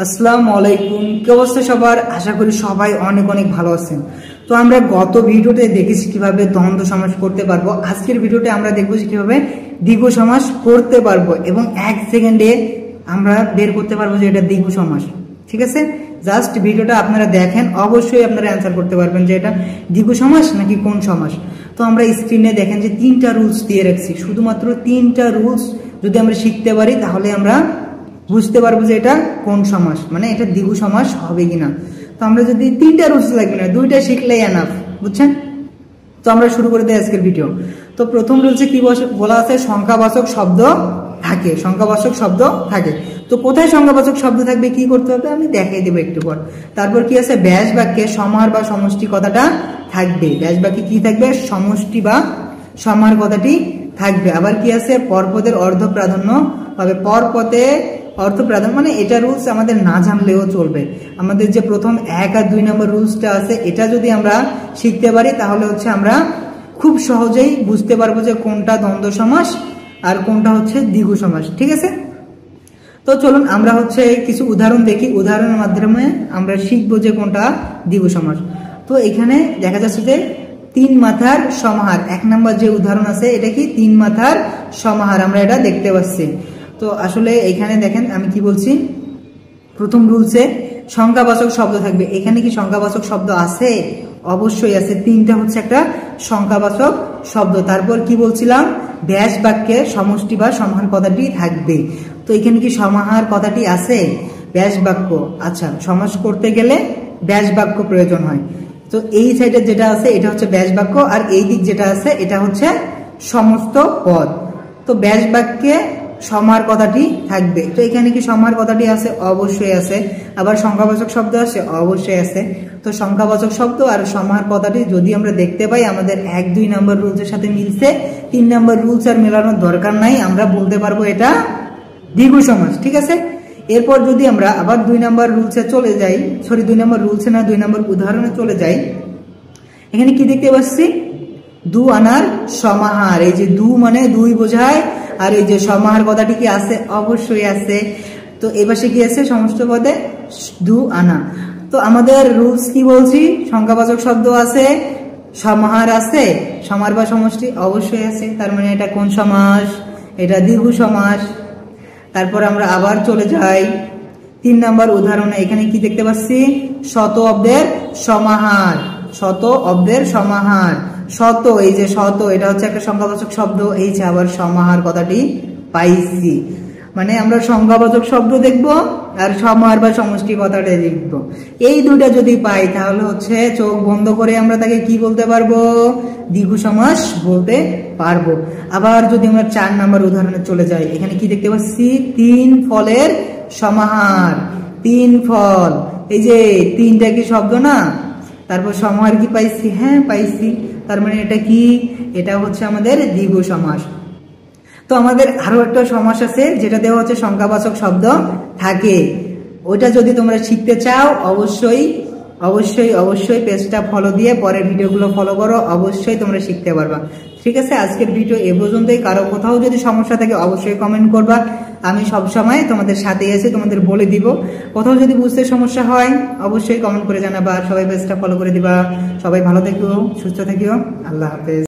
আসসালামু আলাইকুম। কি অবস্থা সবার? আশা করি সবাই অনেক অনেক ভালো আছেন। তো আমরা গত ভিডিওতে দেখেছি কিভাবে দ্বন্দ্ব সমাস করতে পারবো। আজকের ভিডিওতে আমরা দেখবো যে কিভাবে দ্বিগু সমাস করতে পারবো এবং 1 সেকেন্ডে আমরা বের করতে পারবো যে এটা দ্বিগু সমাস। ঠিক আছে, জাস্ট ভিডিওটা আপনারা দেখেন, অবশ্যই আপনারা অ্যান্সার করতে পারবেন যে এটা দ্বিগু সমাস নাকি কোন সমাস। তো আমরা স্ক্রিনে দেখেন যে 3টা রুলস দিয়ে রাখছি। শুধুমাত্র 3টা রুলস যদি আমরা শিখতে পারি তাহলে আমরা বুঝতে পারবো যে এটা কোন সমাস, মানে এটা দ্বিগু সমাস হবে কিনা। তো আমরা যদি 3টা রুলস লাগবে না, 2টা শিখলেই এনাফ, বুঝছেন? তো আমরা শুরু করে দিই আজকের ভিডিও। তো প্রথম রুলসে কি বলা আছে? সংখ্যাবাচক শব্দ থাকে, সংখ্যাবাচক শব্দ থাকে। তো কোথায় সংখ্যাবাচক শব্দ থাকবে, কি করতে হবে আমি দেখাই দেবো একটু পর। তারপর কি আছে? ব্যাস বাক্যে সমাহার বা সমষ্টি কথাটা থাকবে। ব্যাস বাক্যে কি থাকবে? সমষ্টি বা সমাহার কথাটি থাকবে। আবার কি আছে? পরপদের অর্ধ প্রাধান্য পাবে। পরপদে অর্থ প্রাধান্য মানে এটা রুলস আমাদের না জানলেও চলবে। আমাদের যে প্রথম 1 আর 2 নম্বর রুলসটা আছে এটা যদি আমরা শিখতে পারি তাহলে হচ্ছে আমরা খুব সহজেই বুঝতে পারবো যে কোনটা দ্বন্দ্ব সমাস আর কোনটা হচ্ছে দ্বিগু সমাস। ঠিক আছে, তো চলুন আমরা হচ্ছে কিছু উদাহরণ দেখি। উদাহরণের মাধ্যমে আমরা শিখবো যে কোনটা দ্বিগু সমাস। তো এখানে দেখা যাচ্ছে যে 3 মাথার সমাহার, 1 নম্বর যে উদাহরণ আছে এটা কি 3 মাথার সমাহার, আমরা এটা দেখতে পাচ্ছি। তো আসলে এখানে দেখেন আমি কি বলছি, প্রথম রুলসে সংখ্যাবাচক শব্দ থাকবে। এখানে কি সংখ্যাবাচক শব্দ আছে? অবশ্যই আছে, 3টা হচ্ছে একটা সংখ্যাবাচক শব্দ। তারপর কি বলছিলাম? ব্যাস বাক্যে সমষ্টি বা সমাহার কথাটি থাকবে। তো এখানে কি সমাহার কথাটি আছে? ব্যাস বাক্য, আচ্ছা সমাস করতে গেলে ব্যাস বাক্য প্রয়োজন হয়। তো এই সাইডে যেটা আছে এটা হচ্ছে ব্যাস বাক্য, আর এই দিক যেটা আছে এটা হচ্ছে সমস্ত পদ। তো ব্যাস বাক্যে সমাহার কথাটি থাকবে। তো এখানে কি সমাহার কথাটি আছে? অবশ্যই আছে। আবার সংখ্যাবাচক শব্দ আছে? অবশ্যই আছে। তো সংখ্যাবাচক শব্দ আর সমাহার কথাটি যদি আমরা দেখতে পাই আমাদের 1, 2 নম্বর রুলসের সাথে মিলছে, 3 নম্বর রুলস আর মেলানোর দরকার নাই, আমরা বলতে পারবো এটা দ্বিগু সমাস। ঠিক আছে, এরপর যদি আমরা আবার 2 নম্বর রুলসে চলে যাই, 2 নম্বর রুলসে না 2 নম্বর উদাহরণে চলে যাই, এখানে কি দেখতে পাচ্ছি? 2 আনার সমাহার। এই যে 2 মানে 2 বোঝায়, আর এই যে সমাহার কথাটি কি আছে? অবশ্যই আছে। তো এই পাশে কি আছে? সমস্ত পদে 2 আনা। তো আমাদের রুলস কি বলছি? সংখ্যাবাচক শব্দ আছে, সমাহার আছে, সমাহার বা সমষ্টি অবশ্যই আছে। তার মানে এটা কোন সমাস? এটা দ্বিগু সমাস। তারপর আমরা আবার চলে যাই 3 নম্বর উদাহরণে। এখানে কি দেখতে পাচ্ছি? শত অব্দের সমাহার, শত অব্দের সমাহার। শত, এই যে শত এটা হচ্ছে একটা সংখ্যাবাচক শব্দ, এই যে আবার সমাহার কথাটি পাইছি। মানে আমরা সংখ্যাবাচক শব্দ দেখব আর সমাহার বা সমষ্টি কথাটা দেখব। এই দুটা যদি পাই তাহলে হচ্ছে চোখ বন্ধ করে আমরা তাকে কি বলতে পারবো? দ্বিগু সমাস বলতে পারবো। আবার যদি আমরা 4 নম্বর উদাহরণে চলে যাই, এখানে কি দেখতে পাচ্ছি? 3 ফলের সমাহার, 3 ফল। এই যে 3টা কি শব্দ না? তারপর সমাহার কি পাইছি? হ্যাঁ পাইছি। তার মানে এটা কি? এটা হচ্ছে আমাদের দ্বিগু সমাস। তো আমাদের আরো একটা সমাস আছে যেটা দেওয়া হচ্ছে সংখ্যাবাচক শব্দ থাকে। ওটা যদি তোমরা শিখতে চাও অবশ্যই অবশ্যই অবশ্যই পেজটা ফলো দিয়ে পরের ভিডিওগুলো ফলো করো, অবশ্যই তোমরা শিখতে পারবা। ঠিক আছে, আজকের ভিডিও এ পর্যন্তই। কারো কোথাও যদি সমস্যা থাকে অবশ্যই কমেন্ট করবা, আমি সব সময় তোমাদের সাথে এসে তোমাদের বলে দিব। কোথাও যদি বুঝতে সমস্যা হয় অবশ্যই কমেন্ট করে জানাবা। সবাই পেজটা ফলো করে দিবা। সবাই ভালো থেকো, সুস্থ থেকো, আল্লাহ হাফেজ।